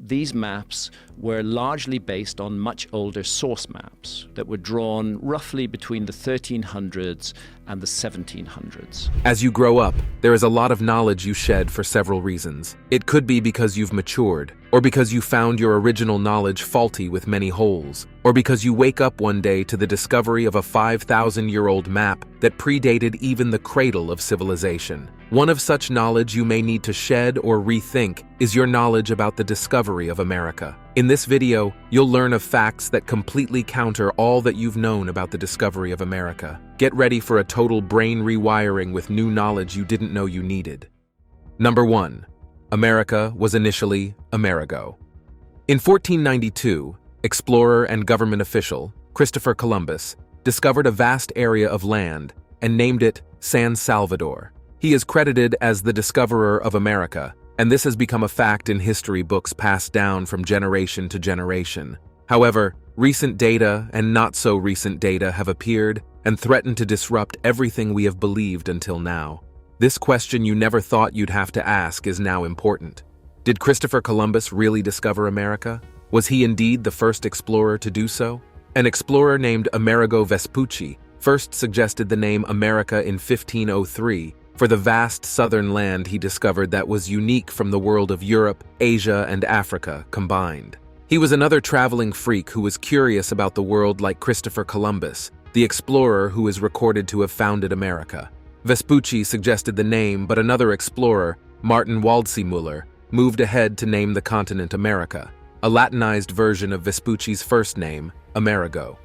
these maps were largely based on much older source maps that were drawn roughly between the 1300s and the 1700s. As you grow up, there is a lot of knowledge you shed for several reasons. It could be because you've matured, or because you found your original knowledge faulty with many holes, or because you wake up one day to the discovery of a 5,000-year-old map that predated even the cradle of civilization. One of such knowledge you may need to shed or rethink is your knowledge about the discovery of America. In this video, you'll learn of facts that completely counter all that you've known about the discovery of America. Get ready for a total brain rewiring with new knowledge you didn't know you needed. Number 1. America was initially Amerigo. In 1492, explorer and government official Christopher Columbus discovered a vast area of land and named it San Salvador. He is credited as the discoverer of America, and this has become a fact in history books passed down from generation to generation. However, recent data and not-so-recent data have appeared and threatened to disrupt everything we have believed until now. This question you never thought you'd have to ask is now important. Did Christopher Columbus really discover America? Was he indeed the first explorer to do so? An explorer named Amerigo Vespucci first suggested the name America in 1503 for the vast southern land he discovered that was unique from the world of Europe, Asia, and Africa combined. He was another traveling freak who was curious about the world like Christopher Columbus, the explorer who is recorded to have founded America. Vespucci suggested the name, but another explorer, Martin Waldseemüller, moved ahead to name the continent America, a Latinized version of Vespucci's first name, Amerigo.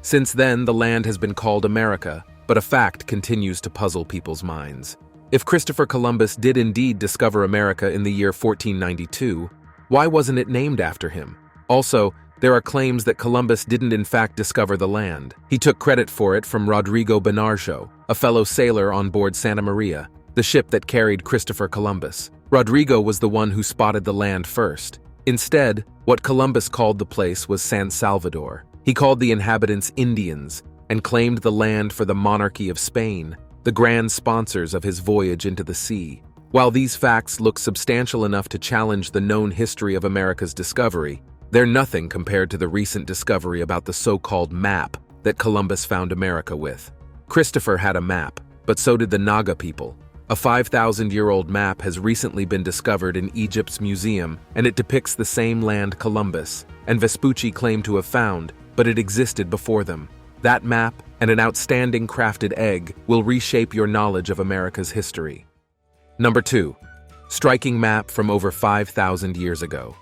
Since then, the land has been called America, but a fact continues to puzzle people's minds. If Christopher Columbus did indeed discover America in the year 1492, why wasn't it named after him? Also, there are claims that Columbus didn't in fact discover the land. He took credit for it from Rodrigo Bonarjo, a fellow sailor on board Santa Maria, the ship that carried Christopher Columbus. Rodrigo was the one who spotted the land first. Instead, what Columbus called the place was San Salvador. He called the inhabitants Indians and claimed the land for the monarchy of Spain, the grand sponsors of his voyage into the sea. While these facts look substantial enough to challenge the known history of America's discovery, they're nothing compared to the recent discovery about the so-called map that Columbus found America with. Christopher had a map, but so did the Naga people. A 5,000-year-old map has recently been discovered in Egypt's museum, and it depicts the same land Columbus and Vespucci claimed to have found, but it existed before them. That map and an outstanding crafted egg will reshape your knowledge of America's history. Number 2. Striking map from over 5,000 years ago.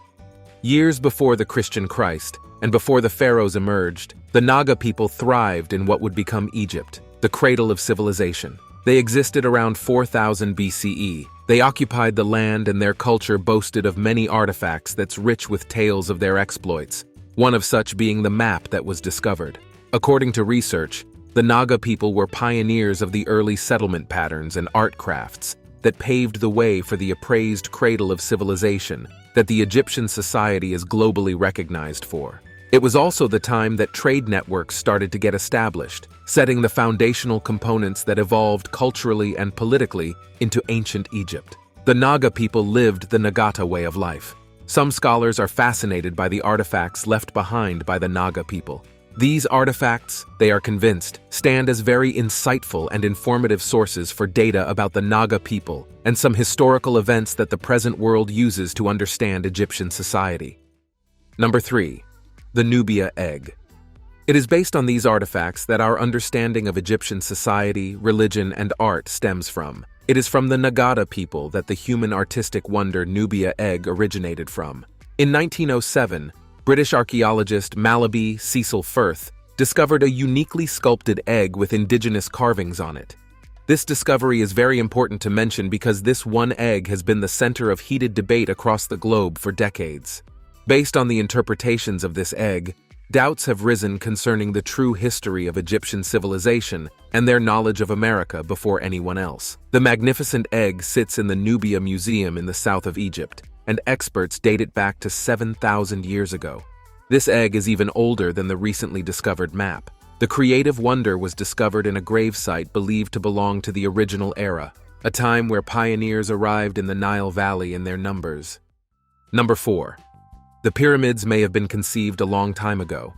Years before the Christian Christ, and before the pharaohs emerged, the Naga people thrived in what would become Egypt, the cradle of civilization. They existed around 4000 BCE. They occupied the land, and their culture boasted of many artifacts that's rich with tales of their exploits, one of such being the map that was discovered. According to research, the Naga people were pioneers of the early settlement patterns and art crafts that paved the way for the appraised cradle of civilization that the Egyptian society is globally recognized for. It was also the time that trade networks started to get established, setting the foundational components that evolved culturally and politically into ancient Egypt. The Naga people lived the Nagata way of life. Some scholars are fascinated by the artifacts left behind by the Naga people. These artifacts, they are convinced, stand as very insightful and informative sources for data about the Naga people and some historical events that the present world uses to understand Egyptian society. Number 3. The Nubia egg. It is based on these artifacts that our understanding of Egyptian society, religion, and art stems from. It is from the Nagata people that the human artistic wonder Nubia egg originated from. In 1907, British archaeologist Malaby Cecil Firth discovered a uniquely sculpted egg with indigenous carvings on it. This discovery is very important to mention because this one egg has been the center of heated debate across the globe for decades. Based on the interpretations of this egg, doubts have risen concerning the true history of Egyptian civilization and their knowledge of America before anyone else. The magnificent egg sits in the Nubia Museum in the south of Egypt, and experts date it back to 7,000 years ago. This egg is even older than the recently discovered map. The creative wonder was discovered in a gravesite believed to belong to the original era, a time where pioneers arrived in the Nile Valley in their numbers. Number 4. The pyramids may have been conceived a long time ago.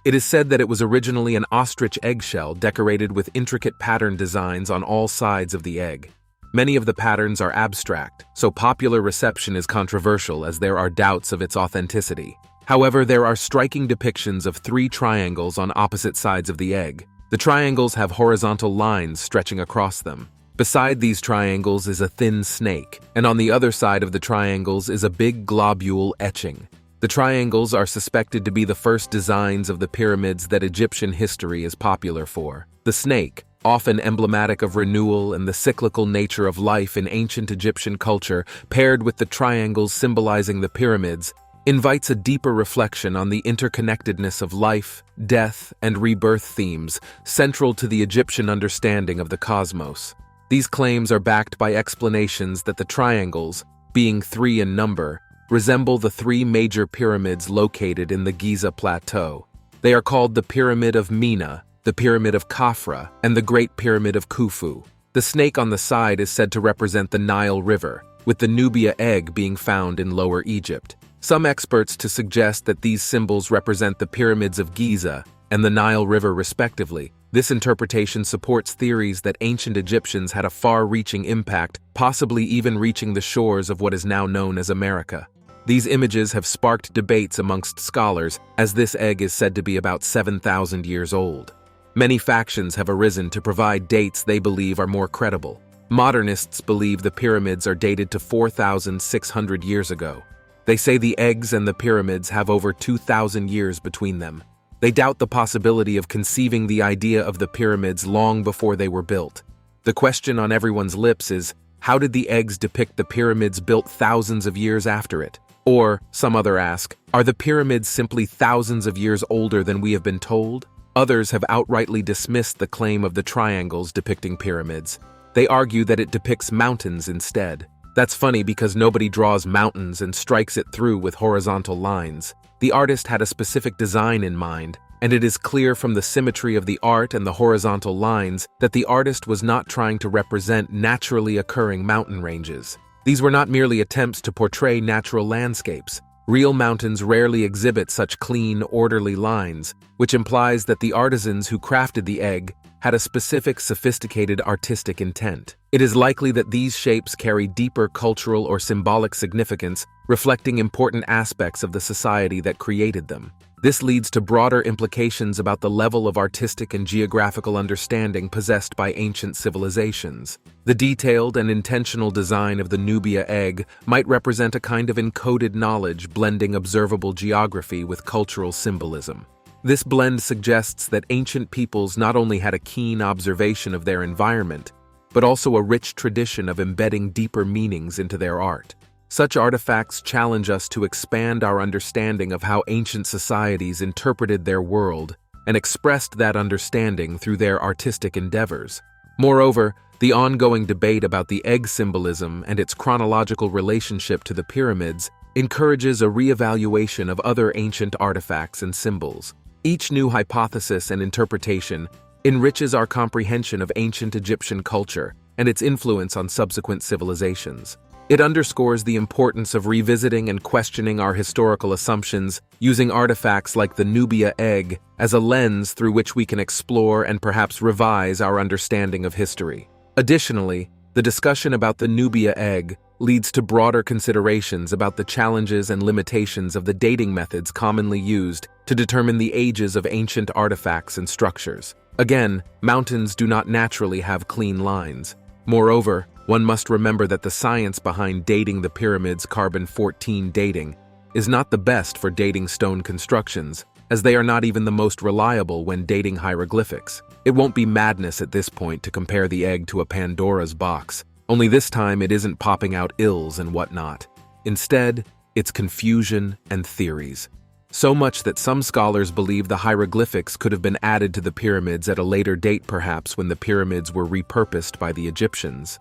It is said that it was originally an ostrich eggshell decorated with intricate pattern designs on all sides of the egg. Many of the patterns are abstract, so popular reception is controversial as there are doubts of its authenticity. However, there are striking depictions of 3 triangles on opposite sides of the egg. The triangles have horizontal lines stretching across them. Beside these triangles is a thin snake, and on the other side of the triangles is a big globule etching. The triangles are suspected to be the first designs of the pyramids that Egyptian history is popular for. The snake, often emblematic of renewal and the cyclical nature of life in ancient Egyptian culture, paired with the triangles symbolizing the pyramids, invites a deeper reflection on the interconnectedness of life, death, and rebirth themes central to the Egyptian understanding of the cosmos. These claims are backed by explanations that the triangles, being 3 in number, resemble the 3 major pyramids located in the Giza Plateau. They are called the Pyramid of Mina, the Pyramid of Khafra, and the Great Pyramid of Khufu. The snake on the side is said to represent the Nile River, with the Nubia egg being found in Lower Egypt. Some experts to suggest that these symbols represent the pyramids of Giza and the Nile River respectively. This interpretation supports theories that ancient Egyptians had a far-reaching impact, possibly even reaching the shores of what is now known as America. These images have sparked debates amongst scholars, as this egg is said to be about 7,000 years old. Many factions have arisen to provide dates they believe are more credible. Modernists believe the pyramids are dated to 4,600 years ago. They say the eggs and the pyramids have over 2,000 years between them. They doubt the possibility of conceiving the idea of the pyramids long before they were built. The question on everyone's lips is, how did the eggs depict the pyramids built thousands of years after it? Or, some other ask, are the pyramids simply thousands of years older than we have been told? Others have outrightly dismissed the claim of the triangles depicting pyramids. They argue that it depicts mountains instead. That's funny because nobody draws mountains and strikes it through with horizontal lines. The artist had a specific design in mind, and it is clear from the symmetry of the art and the horizontal lines that the artist was not trying to represent naturally occurring mountain ranges. These were not merely attempts to portray natural landscapes. Real mountains rarely exhibit such clean, orderly lines, which implies that the artisans who crafted the egg had a specific, sophisticated artistic intent. It is likely that these shapes carry deeper cultural or symbolic significance, reflecting important aspects of the society that created them. This leads to broader implications about the level of artistic and geographical understanding possessed by ancient civilizations. The detailed and intentional design of the Nubia egg might represent a kind of encoded knowledge blending observable geography with cultural symbolism. This blend suggests that ancient peoples not only had a keen observation of their environment, but also a rich tradition of embedding deeper meanings into their art. Such artifacts challenge us to expand our understanding of how ancient societies interpreted their world and expressed that understanding through their artistic endeavors. Moreover, the ongoing debate about the egg symbolism and its chronological relationship to the pyramids encourages a reevaluation of other ancient artifacts and symbols. Each new hypothesis and interpretation enriches our comprehension of ancient Egyptian culture and its influence on subsequent civilizations. It underscores the importance of revisiting and questioning our historical assumptions, using artifacts like the Nubia egg as a lens through which we can explore and perhaps revise our understanding of history. Additionally, the discussion about the Nubia egg leads to broader considerations about the challenges and limitations of the dating methods commonly used to determine the ages of ancient artifacts and structures. Again, mountains do not naturally have clean lines. Moreover, one must remember that the science behind dating the pyramids' carbon-14 dating is not the best for dating stone constructions, as they are not even the most reliable when dating hieroglyphics. It won't be madness at this point to compare the egg to a Pandora's box, only this time it isn't popping out ills and whatnot. Instead, it's confusion and theories. So much that some scholars believe the hieroglyphics could have been added to the pyramids at a later date, perhaps when the pyramids were repurposed by the Egyptians.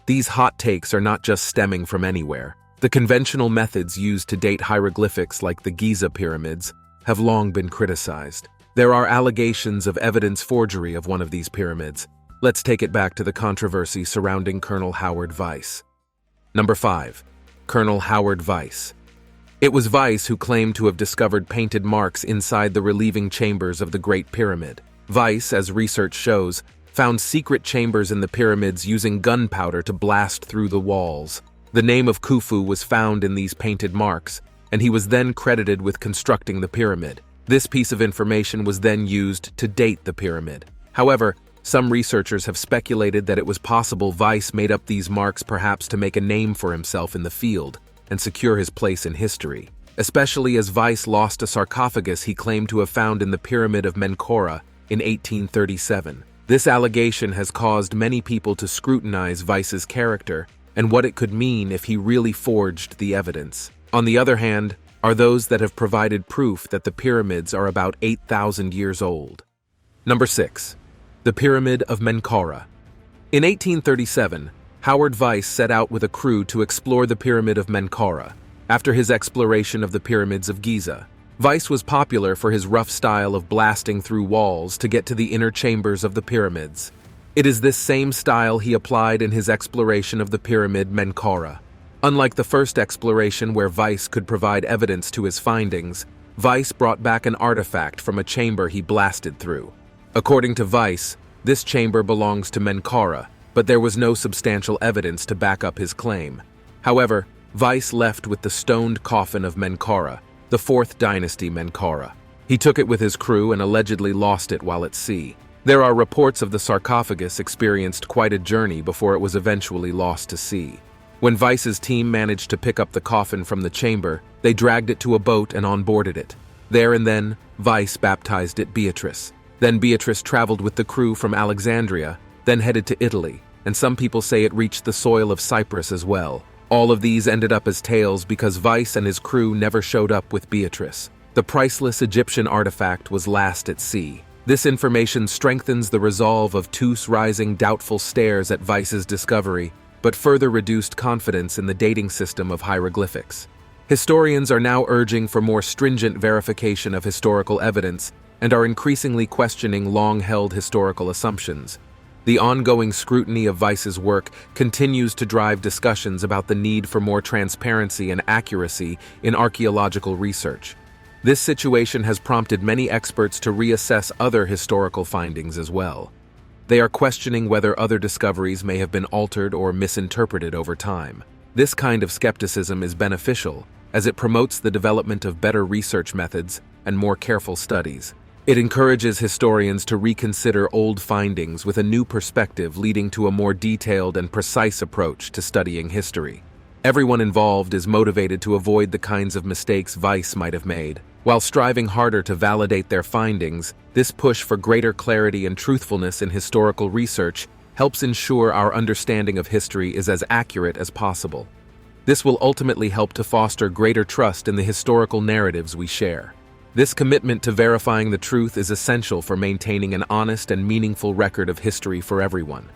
These hot takes are not just stemming from anywhere. The conventional methods used to date hieroglyphics like the Giza pyramids have long been criticized. There are allegations of evidence forgery of one of these pyramids. Let's take it back to the controversy surrounding Colonel Howard Vyse. Number 5. Colonel Howard Vyse. It was Vyse who claimed to have discovered painted marks inside the relieving chambers of the Great Pyramid. Vyse, as research shows, found secret chambers in the pyramids using gunpowder to blast through the walls. The name of Khufu was found in these painted marks, and he was then credited with constructing the pyramid. This piece of information was then used to date the pyramid. However, some researchers have speculated that it was possible Vyse made up these marks perhaps to make a name for himself in the field and secure his place in history, especially as Vyse lost a sarcophagus he claimed to have found in the Pyramid of Menkaure in 1837. This allegation has caused many people to scrutinize Vyse's character and what it could mean if he really forged the evidence. On the other hand, are those that have provided proof that the pyramids are about 8,000 years old. Number 6. The Pyramid of Menkaure. In 1837, Howard Vyse set out with a crew to explore the Pyramid of Menkaure. After his exploration of the pyramids of Giza, Vyse was popular for his rough style of blasting through walls to get to the inner chambers of the pyramids. It is this same style he applied in his exploration of the Pyramid Menkaure. Unlike the first exploration where Vyse could provide evidence to his findings, Vyse brought back an artifact from a chamber he blasted through. According to Vyse, this chamber belongs to Menkaure, but there was no substantial evidence to back up his claim. However, Vyse left with the stoned coffin of Menkaure, the 4th dynasty Menkaure. He took it with his crew and allegedly lost it while at sea. There are reports of the sarcophagus experienced quite a journey before it was eventually lost to sea. When Vyse's team managed to pick up the coffin from the chamber, they dragged it to a boat and onboarded it. There and then, Vyse baptized it Beatrice. Then Beatrice traveled with the crew from Alexandria, then headed to Italy, and some people say it reached the soil of Cyprus as well. All of these ended up as tales because Vyse and his crew never showed up with Beatrice. The priceless Egyptian artifact was last at sea. This information strengthens the resolve of Tous rising doubtful stares at Vyse's discovery, but further reduced confidence in the dating system of hieroglyphics. Historians are now urging for more stringent verification of historical evidence and are increasingly questioning long-held historical assumptions. The ongoing scrutiny of Vyse's work continues to drive discussions about the need for more transparency and accuracy in archaeological research. This situation has prompted many experts to reassess other historical findings as well. They are questioning whether other discoveries may have been altered or misinterpreted over time. This kind of skepticism is beneficial, as it promotes the development of better research methods and more careful studies. It encourages historians to reconsider old findings with a new perspective, leading to a more detailed and precise approach to studying history. Everyone involved is motivated to avoid the kinds of mistakes Vyse might have made. While striving harder to validate their findings, this push for greater clarity and truthfulness in historical research helps ensure our understanding of history is as accurate as possible. This will ultimately help to foster greater trust in the historical narratives we share. This commitment to verifying the truth is essential for maintaining an honest and meaningful record of history for everyone.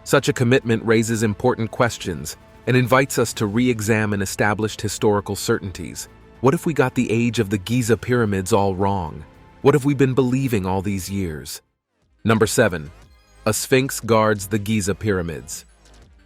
Such a commitment raises important questions and invites us to re-examine established historical certainties. What if we got the age of the Giza pyramids all wrong? What have we been believing all these years? Number 7. A Sphinx guards the Giza pyramids.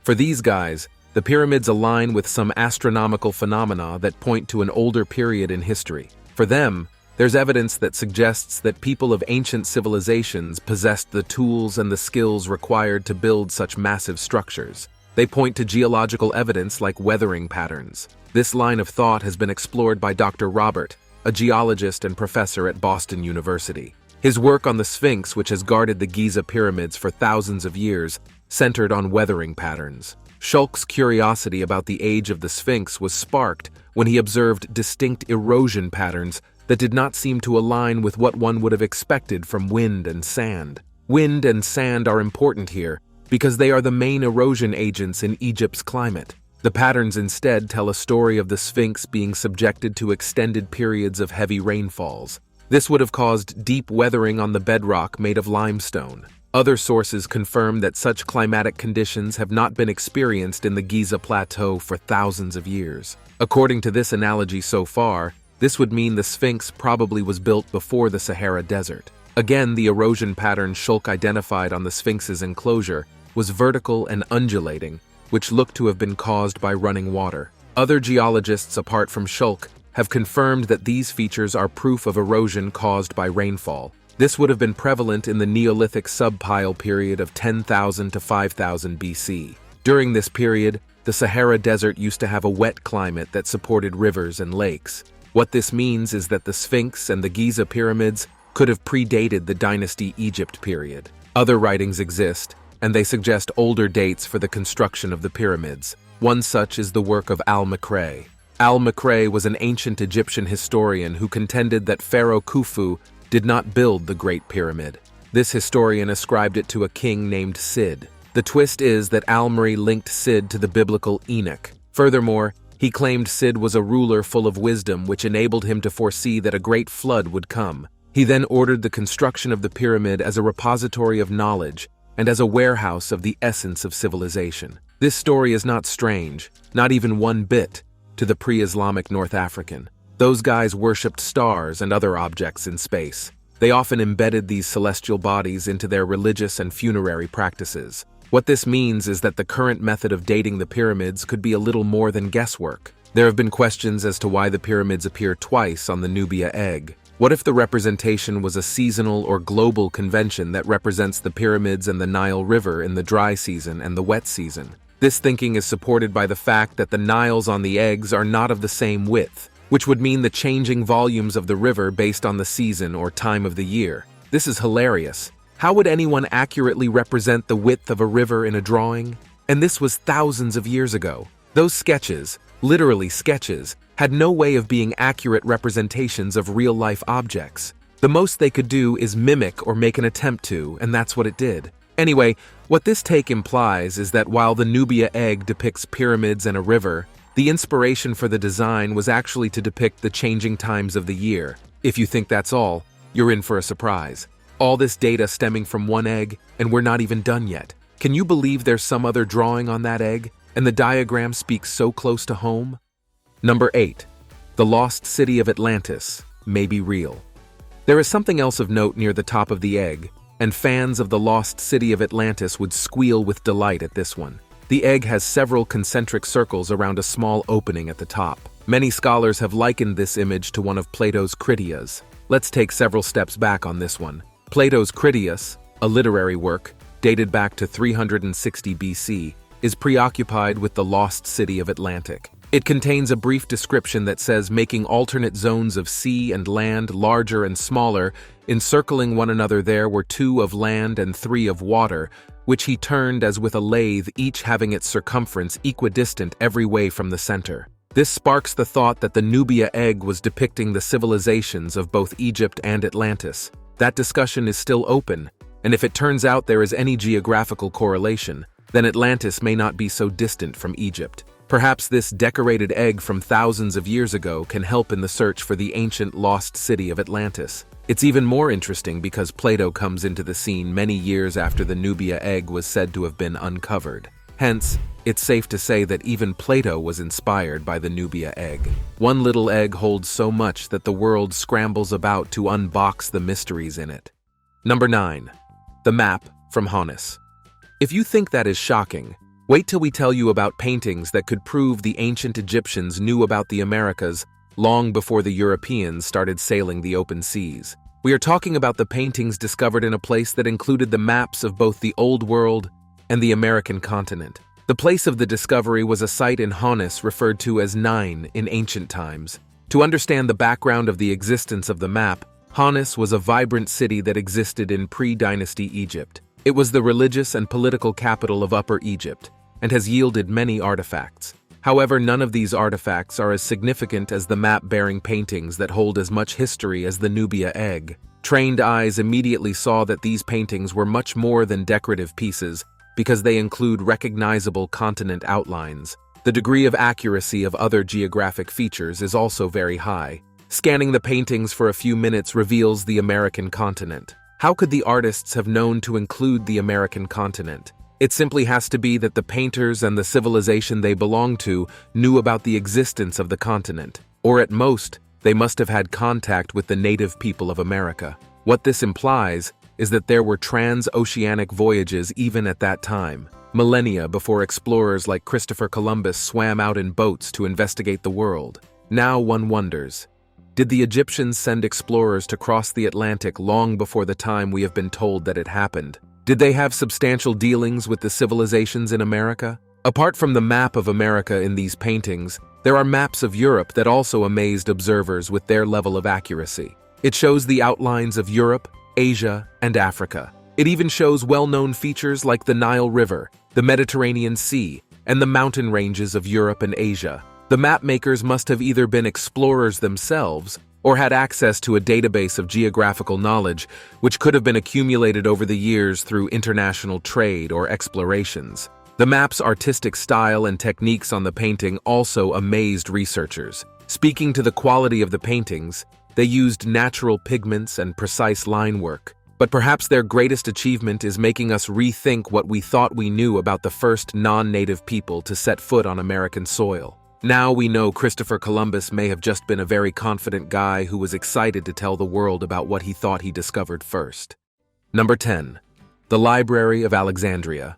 For these guys, the pyramids align with some astronomical phenomena that point to an older period in history. For them, there's evidence that suggests that people of ancient civilizations possessed the tools and the skills required to build such massive structures. They point to geological evidence like weathering patterns. This line of thought has been explored by Dr. Robert, a geologist and professor at Boston University. His work on the Sphinx, which has guarded the Giza pyramids for thousands of years, centered on weathering patterns. Shulk's curiosity about the age of the Sphinx was sparked when he observed distinct erosion patterns that did not seem to align with what one would have expected from wind and sand. Wind and sand are important here because they are the main erosion agents in Egypt's climate. The patterns instead tell a story of the Sphinx being subjected to extended periods of heavy rainfalls. This would have caused deep weathering on the bedrock made of limestone. Other sources confirm that such climatic conditions have not been experienced in the Giza Plateau for thousands of years. According to this analogy so far, this would mean the Sphinx probably was built before the Sahara Desert. Again, the erosion pattern Shulk identified on the Sphinx's enclosure was vertical and undulating, which looked to have been caused by running water. Other geologists apart from Shulk have confirmed that these features are proof of erosion caused by rainfall. This would have been prevalent in the Neolithic subpile period of 10,000 to 5,000 BC. During this period, the Sahara Desert used to have a wet climate that supported rivers and lakes. What this means is that the Sphinx and the Giza pyramids could have predated the Dynasty Egypt period. Other writings exist, and they suggest older dates for the construction of the pyramids. One such is the work of Al-Menkaure. Al-Menkaure was an ancient Egyptian historian who contended that Pharaoh Khufu did not build the Great Pyramid. This historian ascribed it to a king named Sid. The twist is that Al-Menkaure linked Sid to the biblical Enoch. Furthermore, he claimed Sid was a ruler full of wisdom which enabled him to foresee that a great flood would come. He then ordered the construction of the pyramid as a repository of knowledge and as a warehouse of the essence of civilization. This story is not strange, not even one bit, to the pre-Islamic North African. Those guys worshipped stars and other objects in space. They often embedded these celestial bodies into their religious and funerary practices. What this means is that the current method of dating the pyramids could be a little more than guesswork. There have been questions as to why the pyramids appear twice on the Nubia egg. What if the representation was a seasonal or global convention that represents the pyramids and the Nile River in the dry season and the wet season? This thinking is supported by the fact that the Niles on the eggs are not of the same width, which would mean the changing volumes of the river based on the season or time of the year. This is hilarious. How would anyone accurately represent the width of a river in a drawing? And this was thousands of years ago. Those sketches, literally sketches, had no way of being accurate representations of real-life objects. The most they could do is mimic or make an attempt to, and that's what it did. Anyway, what this take implies is that while the Nubia egg depicts pyramids and a river, the inspiration for the design was actually to depict the changing times of the year. If you think that's all, you're in for a surprise. All this data stemming from one egg, and we're not even done yet. Can you believe there's some other drawing on that egg, and the diagram speaks so close to home? Number 8. The lost city of Atlantis may be real. There is something else of note near the top of the egg, and fans of the lost city of Atlantis would squeal with delight at this one. The egg has several concentric circles around a small opening at the top. Many scholars have likened this image to one of Plato's Critias. Let's take several steps back on this one. Plato's Critias, a literary work dated back to 360 BC, is preoccupied with the lost city of Atlantic. It contains a brief description that says making alternate zones of sea and land larger and smaller, encircling one another there were 2 of land and 3 of water, which he turned as with a lathe, each having its circumference equidistant every way from the center. This sparks the thought that the Nubia egg was depicting the civilizations of both Egypt and Atlantis. That discussion is still open, and if it turns out there is any geographical correlation, then Atlantis may not be so distant from Egypt. Perhaps this decorated egg from thousands of years ago can help in the search for the ancient lost city of Atlantis. It's even more interesting because Plato comes into the scene many years after the Nubia egg was said to have been uncovered. Hence, it's safe to say that even Plato was inspired by the Nubia egg. One little egg holds so much that the world scrambles about to unbox the mysteries in it. Number 9. The map from Honus. If you think that is shocking, wait till we tell you about paintings that could prove the ancient Egyptians knew about the Americas long before the Europeans started sailing the open seas. We are talking about the paintings discovered in a place that included the maps of both the Old World and the American continent. The place of the discovery was a site in Honus referred to as Nine in ancient times. To understand the background of the existence of the map, Honus was a vibrant city that existed in pre-dynasty Egypt. It was the religious and political capital of Upper Egypt, and has yielded many artifacts. However, none of these artifacts are as significant as the map-bearing paintings that hold as much history as the Nubia egg. Trained eyes immediately saw that these paintings were much more than decorative pieces because they include recognizable continent outlines. The degree of accuracy of other geographic features is also very high. Scanning the paintings for a few minutes reveals the American continent. How could the artists have known to include the American continent? It simply has to be that the painters and the civilization they belonged to knew about the existence of the continent, or at most, they must have had contact with the native people of America. What this implies is that there were transoceanic voyages even at that time, millennia before explorers like Christopher Columbus swam out in boats to investigate the world. Now one wonders, did the Egyptians send explorers to cross the Atlantic long before the time we have been told that it happened? Did they have substantial dealings with the civilizations in America? Apart from the map of America in these paintings, there are maps of Europe that also amazed observers with their level of accuracy. It shows the outlines of Europe, Asia, and Africa. It even shows well-known features like the Nile River, the Mediterranean Sea, and the mountain ranges of Europe and Asia. The map makers must have either been explorers themselves or had access to a database of geographical knowledge, which could have been accumulated over the years through international trade or explorations. The map's artistic style and techniques on the painting also amazed researchers. Speaking to the quality of the paintings, they used natural pigments and precise line work. But perhaps their greatest achievement is making us rethink what we thought we knew about the first non-native people to set foot on American soil. Now we know Christopher Columbus may have just been a very confident guy who was excited to tell the world about what he thought he discovered first. Number 10. The Library of Alexandria.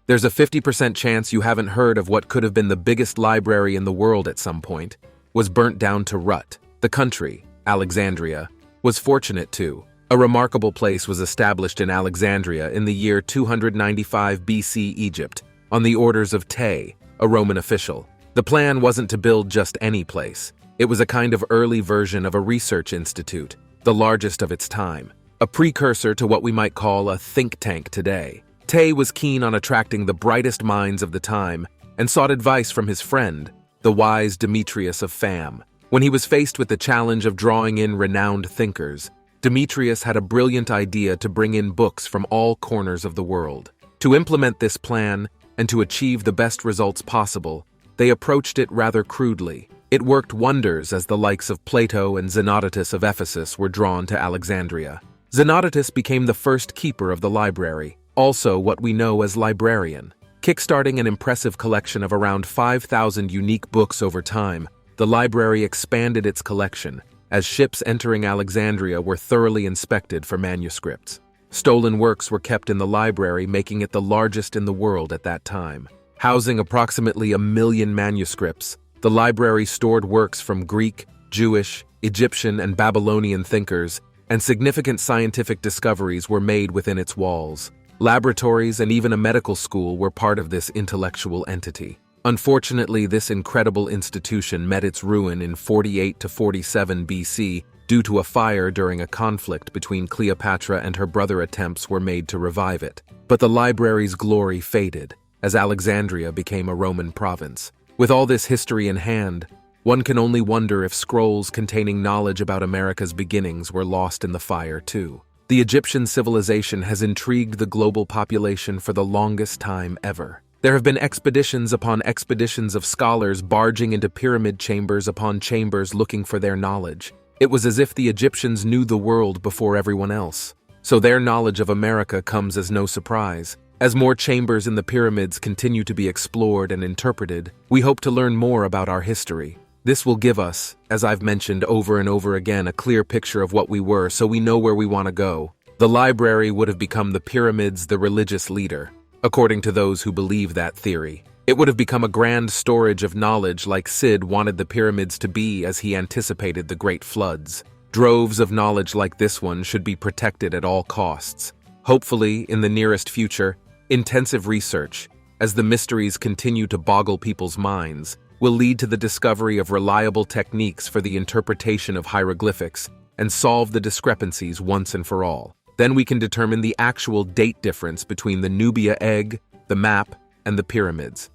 There's a 50% chance you haven't heard of what could have been the biggest library in the world at some point, was burnt down to rut. The country, Alexandria, was fortunate too. A remarkable place was established in Alexandria in the year 295 BC Egypt, on the orders of Tay, a Roman official. The plan wasn't to build just any place. It was a kind of early version of a research institute, the largest of its time, a precursor to what we might call a think tank today. Tay was keen on attracting the brightest minds of the time and sought advice from his friend, the wise Demetrius of Pham. When he was faced with the challenge of drawing in renowned thinkers, Demetrius had a brilliant idea to bring in books from all corners of the world. To implement this plan and to achieve the best results possible, they approached it rather crudely. It worked wonders as the likes of Plato and Xenodotus of Ephesus were drawn to Alexandria. Xenodotus became the first keeper of the library, also what we know as librarian. Kickstarting an impressive collection of around 5,000 unique books over time, the library expanded its collection, as ships entering Alexandria were thoroughly inspected for manuscripts. Stolen works were kept in the library, making it the largest in the world at that time. Housing approximately 1 million manuscripts, the library stored works from Greek, Jewish, Egyptian, and Babylonian thinkers, and significant scientific discoveries were made within its walls. Laboratories and even a medical school were part of this intellectual entity. Unfortunately, this incredible institution met its ruin in 48 to 47 BC due to a fire during a conflict between Cleopatra and her brother. Attempts were made to revive it, but the library's glory faded as Alexandria became a Roman province. With all this history in hand, one can only wonder if scrolls containing knowledge about America's beginnings were lost in the fire too. The Egyptian civilization has intrigued the global population for the longest time ever. There have been expeditions upon expeditions of scholars barging into pyramid chambers upon chambers looking for their knowledge. It was as if the Egyptians knew the world before everyone else. So their knowledge of America comes as no surprise. As more chambers in the pyramids continue to be explored and interpreted, we hope to learn more about our history. This will give us, as I've mentioned over and over again, a clear picture of what we were so we know where we want to go. The library would have become the pyramids, the religious leader. According to those who believe that theory, it would have become a grand storage of knowledge like Sid wanted the pyramids to be as he anticipated the great floods. Droves of knowledge like this one should be protected at all costs. Hopefully, in the nearest future, intensive research, as the mysteries continue to boggle people's minds, will lead to the discovery of reliable techniques for the interpretation of hieroglyphics and solve the discrepancies once and for all. Then we can determine the actual date difference between the Nubia egg, the map, and the pyramids.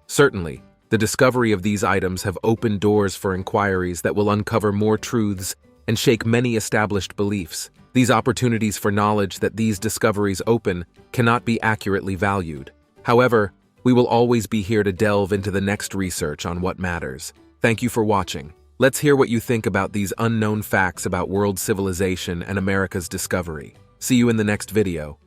Certainly, the discovery of these items have opened doors for inquiries that will uncover more truths and shake many established beliefs. These opportunities for knowledge that these discoveries open cannot be accurately valued. However, we will always be here to delve into the next research on what matters. Thank you for watching. Let's hear what you think about these unknown facts about world civilization and America's discovery. See you in the next video.